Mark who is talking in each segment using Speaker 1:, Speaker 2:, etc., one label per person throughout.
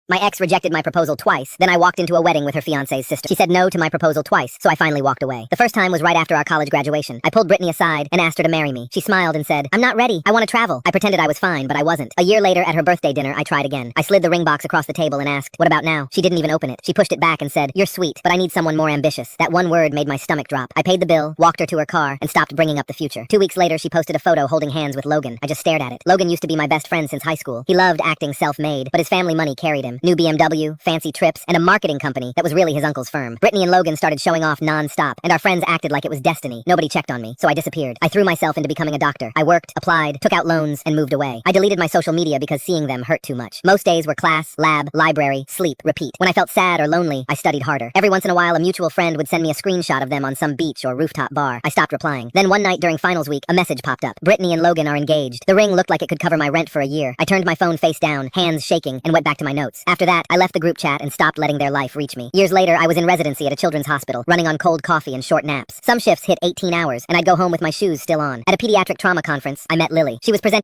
Speaker 1: My ex rejected my proposal twice, then I walked into a wedding with her fiancé's sister. She said no to my proposal twice, so I finally walked away. The first time was right after our college graduation. I pulled Brittany aside and asked her to marry me. She smiled and said, "I'm not ready. I want to travel." I pretended I was fine, but I wasn't. A year later, at her birthday dinner, I tried again. I slid the ring box across the table and asked, "What about now?" She didn't even open it. She pushed it back and said, "You're sweet, but I need someone more ambitious." That one word made my stomach drop. I paid the bill, walked her to her car, and stopped bringing up the future. 2 weeks later, she posted a photo holding hands with Logan. I just stared at it. Logan used to be my best friend since high school. He loved acting self-made, but his family money carried him. New BMW, fancy trips, and a marketing company that was really his uncle's firm. Brittany and Logan started showing off non-stop, and our friends acted like it was destiny. Nobody checked on me, so I disappeared. I threw myself into becoming a doctor. I worked, applied, took out loans, and moved away. I deleted my social media because seeing them hurt too much. Most days were class, lab, library, sleep, repeat. When I felt sad or lonely, I studied harder. Every once in a while, a mutual friend would send me a screenshot of them on some beach or rooftop bar. I stopped replying. Then one night during finals week, a message popped up. Brittany and Logan are engaged. The ring looked like it could cover my rent for a year. I turned my phone face down, hands shaking, and went back to my notes. After that, I left the group chat and stopped letting their life reach me. Years later, I was in residency at a children's hospital, running on cold coffee and short naps. Some shifts hit 18 hours, and I'd go home with my shoes still on. At a pediatric trauma conference, I met Lily. She was presenting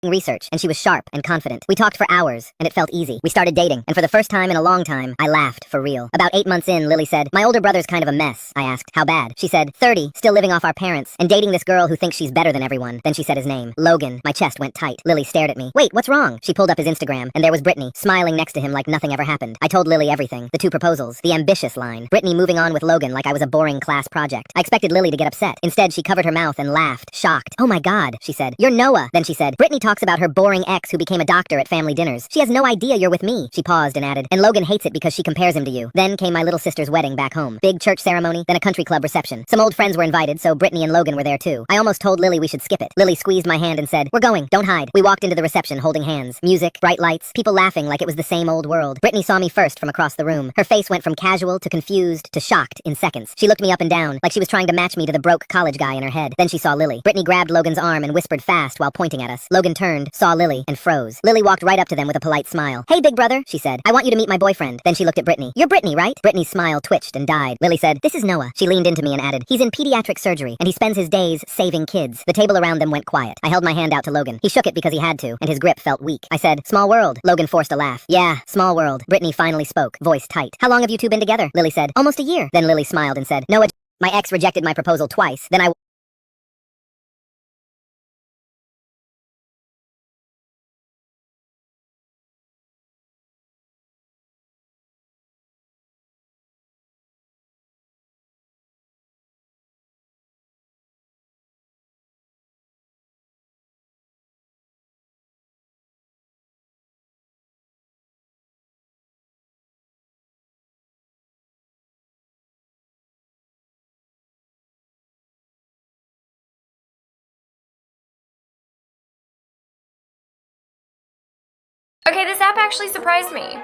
Speaker 1: research, and she was sharp and confident. We talked for hours, and it felt easy. We started dating, and for the first time in a long time, I laughed for real. About 8 months in, Lily said, "My older brother's kind of a mess." I asked, "How bad?" She said, 30, still living off our parents, and dating this girl who thinks she's better than everyone. Then she said his name, Logan. My chest went tight. Lily stared at me. "Wait, what's wrong?" She pulled up his Instagram, and there was Brittany, smiling next to him like nothing ever happened. I told Lily everything. The 2 proposals, the ambitious line, Brittany moving on with Logan like I was a boring class project. I expected Lily to get upset. Instead, she covered her mouth and laughed, shocked. "Oh my God," she said. "You're Noah." Then she said, "Brittany talks about her boring ex who became a doctor at family dinners. She has no idea you're with me." She paused and added, "And Logan hates it because she compares him to you." Then came my little sister's wedding back home. Big church ceremony, then a country club reception. Some old friends were invited, so Brittany and Logan were there too. I almost told Lily we should skip it. Lily squeezed my hand and said, "We're going, don't hide." We walked into the reception holding hands. Music, bright lights, people laughing like it was the same old world. Brittany saw me first from across the room. Her face went from casual to confused to shocked in seconds. She looked me up and down, like she was trying to match me to the broke college guy in her head. Then she saw Lily. Brittany grabbed Logan's arm and whispered fast while pointing at us. Logan turned, saw Lily, and froze. Lily walked right up to them with a polite smile. "Hey, big brother," she said. "I want you to meet my boyfriend." Then she looked at Brittany. "You're Brittany, right?" Brittany's smile twitched and died. Lily said, "This is Noah." She leaned into me and added, "He's in pediatric surgery, and he spends his days saving kids." The table around them went quiet. I held my hand out to Logan. He shook it because he had to, and his grip felt weak. I said, "Small world." Logan forced a laugh. "Yeah, small world." Brittany finally spoke, voice tight. "How long have you two been together?" Lily said, "Almost a year." Then Lily smiled and said, "Noah, my ex rejected my proposal twice. Then I
Speaker 2: Okay, this app actually surprised me.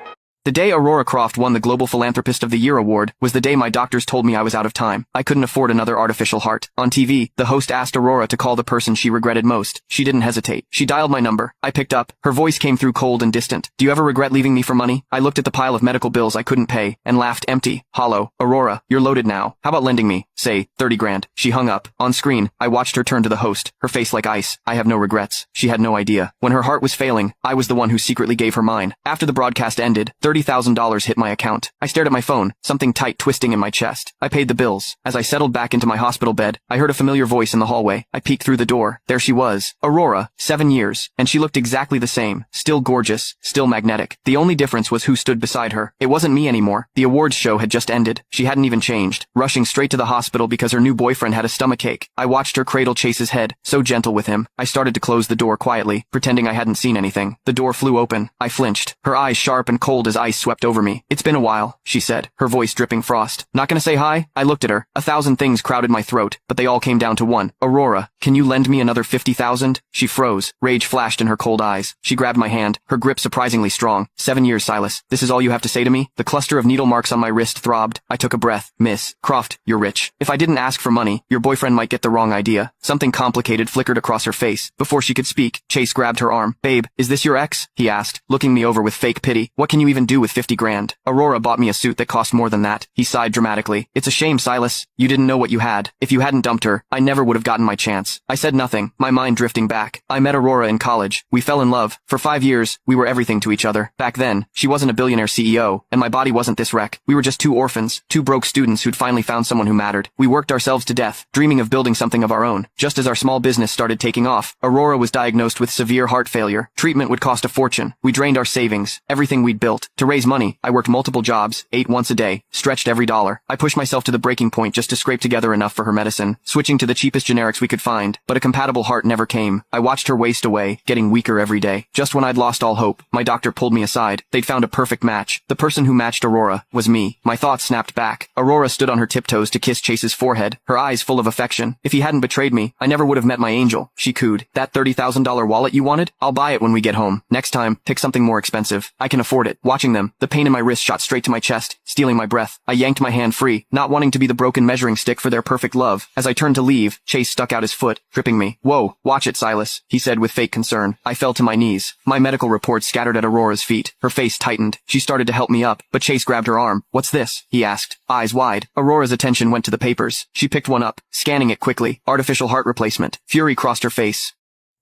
Speaker 3: The day Aurora Croft won the Global Philanthropist of the Year award was the day my doctors told me I was out of time. I couldn't afford another artificial heart. On TV, the host asked Aurora to call the person she regretted most. She didn't hesitate. She dialed my number. I picked up. Her voice came through cold and distant. "Do you ever regret leaving me for money?" I looked at the pile of medical bills I couldn't pay and laughed empty, hollow. "Aurora, you're loaded now. How about lending me, say, 30 grand? She hung up. On screen, I watched her turn to the host, her face like ice. "I have no regrets." She had no idea. When her heart was failing, I was the one who secretly gave her mine. After the broadcast ended, $30,000 hit my account. I stared at my phone, something tight twisting in my chest. I paid the bills. As I settled back into my hospital bed, I heard a familiar voice in the hallway. I peeked through the door. There she was. Aurora, 7 years, and she looked exactly the same. Still gorgeous, still magnetic. The only difference was who stood beside her. It wasn't me anymore. The awards show had just ended. She hadn't even changed, rushing straight to the hospital because her new boyfriend had a stomachache. I watched her cradle Chase's head, so gentle with him. I started to close the door quietly, pretending I hadn't seen anything. The door flew open. I flinched, her eyes sharp and cold as ice. Ice swept over me. It's been a while, she said, her voice dripping frost. Not gonna say hi? I looked at her. 1,000 things crowded my throat, but they all came down to one. Aurora, can you lend me another 50,000? She froze. Rage flashed in her cold eyes. She grabbed my hand, her grip surprisingly strong. 7 years, Silas. This is all you have to say to me? The cluster of needle marks on my wrist throbbed. I took a breath. Miss Croft, you're rich. If I didn't ask for money, your boyfriend might get the wrong idea. Something complicated flickered across her face. Before she could speak, Chase grabbed her arm. Babe, is this your ex? He asked, looking me over with fake pity. What can you even do with 50 grand? Aurora bought me a suit that cost more than that. He sighed dramatically. It's a shame, Silas. You didn't know what you had. If you hadn't dumped her, I never would have gotten my chance. I said nothing, my mind drifting back. I met Aurora in college. We fell in love. For 5 years, we were everything to each other. Back then, she wasn't a billionaire CEO, and my body wasn't this wreck. We were just two orphans, two broke students who'd finally found someone who mattered. We worked ourselves to death, dreaming of building something of our own. Just as our small business started taking off, Aurora was diagnosed with severe heart failure. Treatment would cost a fortune. We drained our savings, everything we'd built. To raise money, I worked multiple jobs, ate once a day, stretched every dollar. I pushed myself to the breaking point just to scrape together enough for her medicine, switching to the cheapest generics we could find, but a compatible heart never came. I watched her waste away, getting weaker every day. Just when I'd lost all hope, my doctor pulled me aside. They'd found a perfect match. The person who matched Aurora was me. My thoughts snapped back. Aurora stood on her tiptoes to kiss Chase's forehead, her eyes full of affection. If he hadn't betrayed me, I never would have met my angel. She cooed. That $30,000 wallet you wanted? I'll buy it when we get home. Next time, pick something more expensive. I can afford it. Watching them, the pain in my wrist shot straight to my chest, stealing my breath. I yanked my hand free, not wanting to be the broken measuring stick for their perfect love. As I turned to leave, Chase stuck out his foot, tripping me. Whoa, watch it, Silas, he said with fake concern. I fell to my knees. My medical reports scattered at Aurora's feet. Her face tightened. She started to help me up, but Chase grabbed her arm. What's this? He asked, eyes wide. Aurora's attention went to the papers. She picked one up, scanning it quickly. Artificial heart replacement. Fury crossed her face.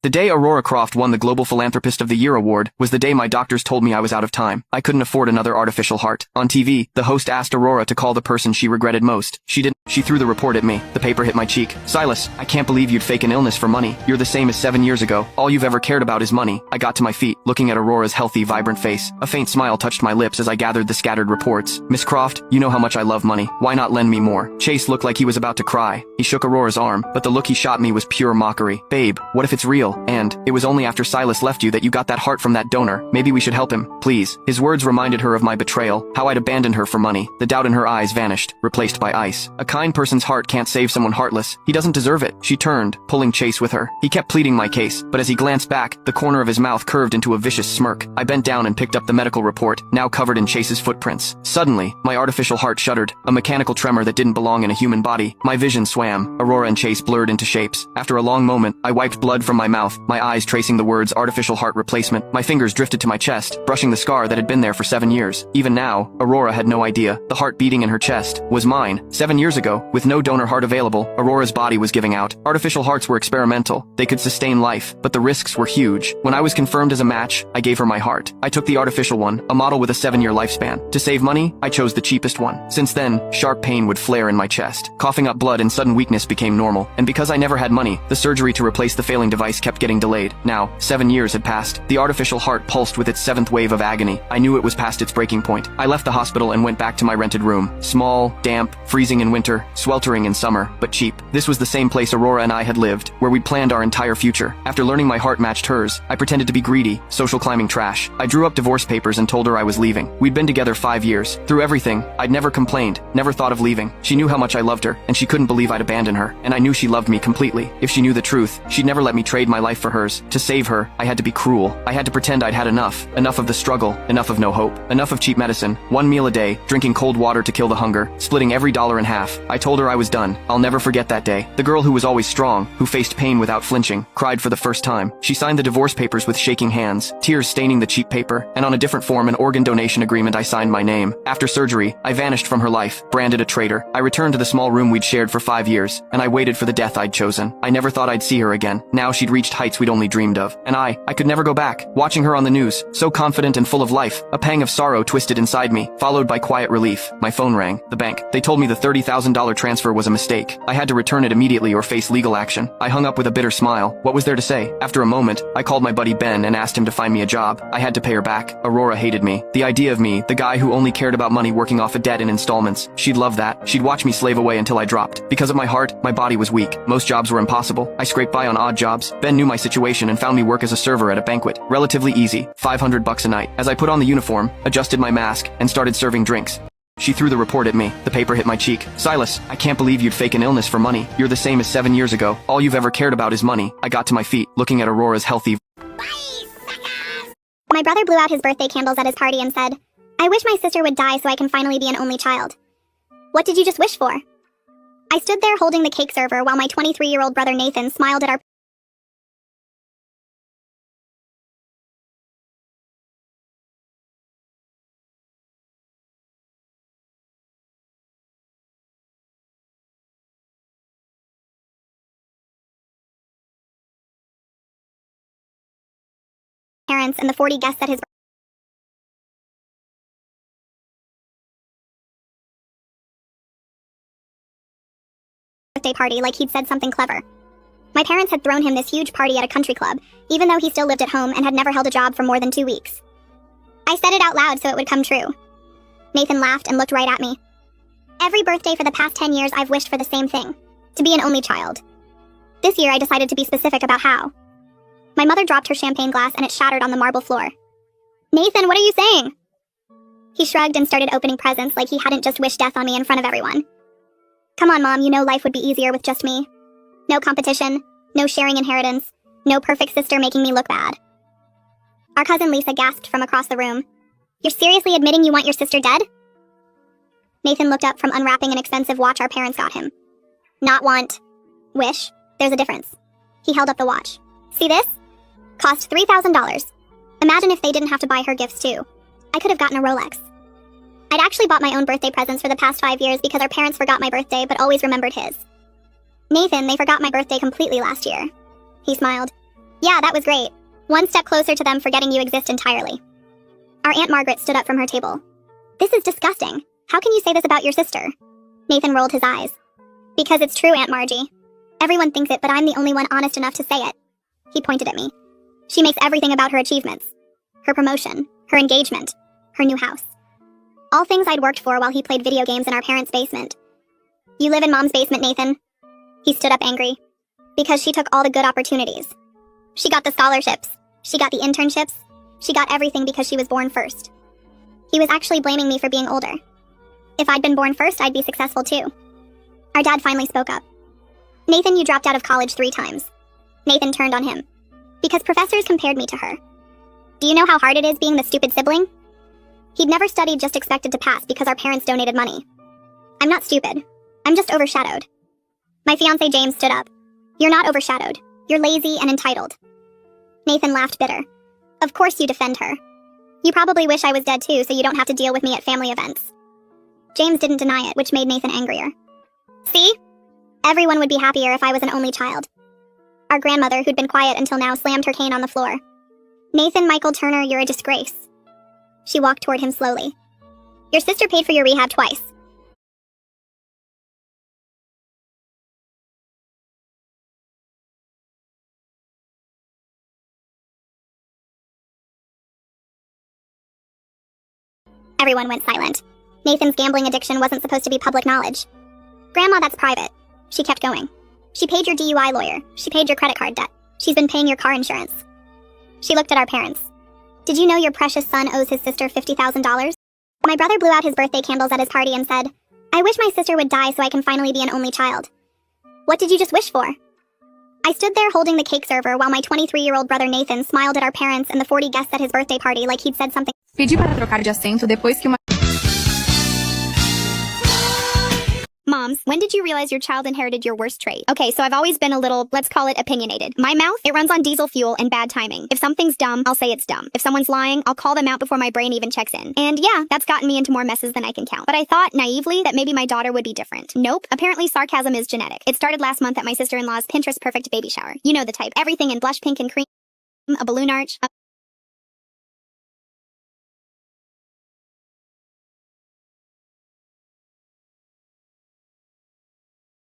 Speaker 3: The day Aurora Croft won the Global Philanthropist of the Year award was the day my doctors told me I was out of time. I couldn't afford another artificial heart. On TV, the host asked Aurora to call the person she regretted most. She didn't. She threw the report at me. The paper hit my cheek. Silas, I can't believe you'd fake an illness for money. You're the same as 7 years ago. All you've ever cared about is money. I got to my feet, looking at Aurora's healthy, vibrant face. A faint smile touched my lips as I gathered the scattered reports. Miss Croft, you know how much I love money. Why not lend me more? Chase looked like he was about to cry. He shook Aurora's arm, but the look he shot me was pure mockery. Babe, what if it's real? And it was only after Silas left you that you got that heart from that donor. Maybe we should help him, please. His words reminded her of my betrayal, how I'd abandoned her for money. The doubt in her eyes vanished, replaced by ice. A kind person's heart can't save someone heartless. He doesn't deserve it. She turned, pulling Chase with her. He kept pleading my case, but as he glanced back, the corner of his mouth curved into a vicious smirk. I bent down and picked up the medical report, now covered in Chase's footprints. Suddenly, my artificial heart shuddered, a mechanical tremor that didn't belong in a human body. My vision swam. Aurora and Chase blurred into shapes. After a long moment, I wiped blood from my mouth, my eyes tracing the words artificial heart replacement. My fingers drifted to my chest, brushing the scar that had been there for 7 years. Even now, Aurora had no idea. The heart beating in her chest was mine. 7 years ago, with no donor heart available, Aurora's body was giving out. Artificial hearts were experimental. They could sustain life, but the risks were huge. When I was confirmed as a match, I gave her my heart. I took the artificial one, a model with a 7-year lifespan. To save money, I chose the cheapest one. Since then, sharp pain would flare in my chest. Coughing up blood and sudden weakness became normal. And because I never had money, the surgery to replace the failing device kept getting delayed. Now, 7 years had passed. The artificial heart pulsed with its 7th wave of agony. I knew it was past its breaking point. I left the hospital and went back to my rented room. Small, damp, freezing in winter, sweltering in summer, but cheap. This was the same place Aurora and I had lived, where we'd planned our entire future. After learning my heart matched hers, I pretended to be greedy, social climbing trash. I drew up divorce papers and told her I was leaving. We'd been together 5 years. Through everything, I'd never complained, never thought of leaving. She knew how much I loved her, and she couldn't believe I'd abandon her. And I knew she loved me completely. If she knew the truth, she'd never let me trade my life for hers. To save her, I had to be cruel. I had to pretend I'd had enough. Enough of the struggle, enough of no hope, enough of cheap medicine, 1 meal a day, drinking cold water to kill the hunger, splitting every dollar in half. I told her I was done. I'll never forget that day. The girl who was always strong, who faced pain without flinching, cried for the first time. She signed the divorce papers with shaking hands, tears staining the cheap paper, and on a different form an organ donation agreement I signed my name. After surgery, I vanished from her life, branded a traitor. I returned to the small room we'd shared for 5 years, and I waited for the death I'd chosen. I never thought I'd see her again. Now she'd reached heights we'd only dreamed of, and I could never go back. Watching her on the news, so confident and full of life, a pang of sorrow twisted inside me, followed by quiet relief. My phone rang. The bank. They told me the $30,000 transfer was a mistake. I had to return it immediately or face legal action. I hung up with a bitter smile. What was there to say? After a moment, I called my buddy Ben and asked him to find me a job. I had to pay her back. Aurora hated me. The idea of me, the guy who only cared about money working off a debt in installments. She'd love that. She'd watch me slave away until I dropped. Because of my heart, my body was weak. Most jobs were impossible. I scraped by on odd jobs. Ben knew my situation and found me work as a server at a banquet. Relatively easy, $500 a night. As I put on the uniform, adjusted my mask, and started serving drinks, she threw the report at me. The paper hit my cheek. Silas, I can't believe you'd fake an illness for money. You're the same as 7 years ago. All you've ever cared about is money. I got to my feet, looking at Aurora's healthy.
Speaker 4: My brother blew out his birthday candles at his party and said, "I wish my sister would die so I can finally be an only child." What did you just wish for? I stood there holding the cake server while my 23-year-old brother Nathan smiled at our parents and the 40 guests at his birthday party like he'd said something clever. My parents had thrown him this huge party at a country club, even though he still lived at home and had never held a job for more than 2 weeks. I said it out loud so it would come true. Nathan laughed and looked right at me. Every birthday for the past 10 years I've wished for the same thing, to be an only child. This year I decided to be specific about how. My mother dropped her champagne glass and it shattered on the marble floor. "Nathan, what are you saying?" He shrugged and started opening presents like he hadn't just wished death on me in front of everyone. "Come on, Mom, you know life would be easier with just me. No competition, no sharing inheritance, no perfect sister making me look bad." Our cousin Lisa gasped from across the room. "You're seriously admitting you want your sister dead?" Nathan looked up from unwrapping an expensive watch our parents got him. "Not want. Wish. There's a difference." He held up the watch. "See this? Cost $3,000. Imagine if they didn't have to buy her gifts too. I could have gotten a Rolex." I'd actually bought my own birthday presents for the past 5 years because our parents forgot my birthday but always remembered his. "Nathan, they forgot my birthday completely last year." He smiled. "Yeah, that was great. One step closer to them forgetting you exist entirely." Our Aunt Margaret stood up from her table. "This is disgusting. How can you say this about your sister?" Nathan rolled his eyes. "Because it's true, Aunt Margie. Everyone thinks it, but I'm the only one honest enough to say it." He pointed at me. "She makes everything about her achievements. Her promotion, her engagement, her new house. All things I'd worked for while he played video games in our parents' basement. You live in Mom's basement, Nathan." He stood up angry. "Because she took all the good opportunities. She got the scholarships. She got the internships. She got everything because she was born first." He was actually blaming me for being older. If I'd been born first, I'd be successful too. Our dad finally spoke up. "Nathan, you dropped out of college 3 times. Nathan turned on him. "Because professors compared me to her. Do you know how hard it is being the stupid sibling?" He'd never studied, just expected to pass because our parents donated money. "I'm not stupid. I'm just overshadowed." My fiancé James stood up. "You're not overshadowed. You're lazy and entitled." Nathan laughed bitter. "Of course you defend her. You probably wish I was dead too so you don't have to deal with me at family events." James didn't deny it, which made Nathan angrier. "See? Everyone would be happier if I was an only child." Our grandmother, who'd been quiet until now, slammed her cane on the floor. "Nathan Michael Turner, you're a disgrace." She walked toward him slowly. "Your sister paid for your rehab twice." Everyone went silent. Nathan's gambling addiction wasn't supposed to be public knowledge. "Grandma, that's private." She kept going. "She paid your DUI lawyer. She paid your credit card debt. She's been paying your car insurance." She looked at our parents. "Did you know your precious son owes his sister $50,000? My brother blew out his birthday candles at his party and said, "I wish my sister would die so I can finally be an only child." What did you just wish for? I stood there holding the cake server while my 23-year-old brother Nathan smiled at our parents and the 40 guests at his birthday party like he'd said something.
Speaker 5: Pedi para trocar de assento depois que uma...
Speaker 4: Moms, when did you realize your child inherited your worst trait? Okay, so I've always been a little, let's call it opinionated. My mouth, it runs on diesel fuel and bad timing. If something's dumb, I'll say it's dumb. If someone's lying, I'll call them out before my brain even checks in. And yeah, that's gotten me into more messes than I can count. But I thought, naively, that maybe my daughter would be different. Nope, apparently sarcasm is genetic. It started last month at my sister-in-law's Pinterest perfect baby shower. You know the type. Everything in blush pink and cream, a balloon arch,